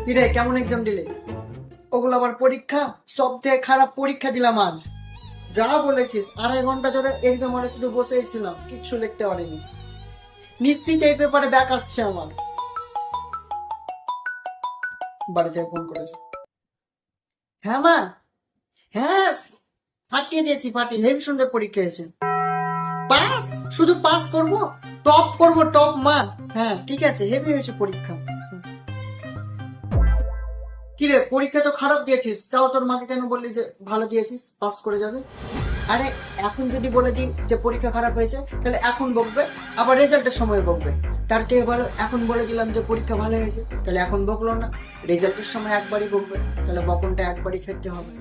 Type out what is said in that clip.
কিরে কেমন এক্সাম দিলে? ওগুলো আবার পরীক্ষা? সব থেকে খারাপ পরীক্ষা দিলাম আজ। যা বলেছিস, 2.5 ঘন্টা ধরে এক্সাম হলে শুধু বসেই ছিলাম, কিচ্ছু লিখতে পারিনি। নিশ্চিত এই পেপারে ব্যাক আসছে আমার। বাড়িতে ফোন করেছে। হ্যাঁ মা, হ্যাঁ ফাটিয়ে দিয়েছি, ফাটিয়ে হেবি সুন্দর পরীক্ষা হয়েছে। পাস? শুধু পাস করব? টপ করব, টপ মা। হ্যাঁ ঠিক আছে, হেভি হয়েছে পরীক্ষা। কিরে পরীক্ষা তো খারাপ দিয়েছিস, তাও তোর মাকে কেন বললি যে ভালো দিয়েছিস, পাস করে যাবে? আরে এখন যদি বলে দিই যে পরীক্ষা খারাপ হয়েছে, তাহলে এখন বকবে, আবার রেজাল্টের সময় বকবে। তার থেকে ভালো এখন বলে দিলাম যে পরীক্ষা ভালো হয়েছে, তাহলে এখন বকলো না, রেজাল্টের সময় একবারই বকবে, তাহলে বকনটা একবারই খেতে হবে।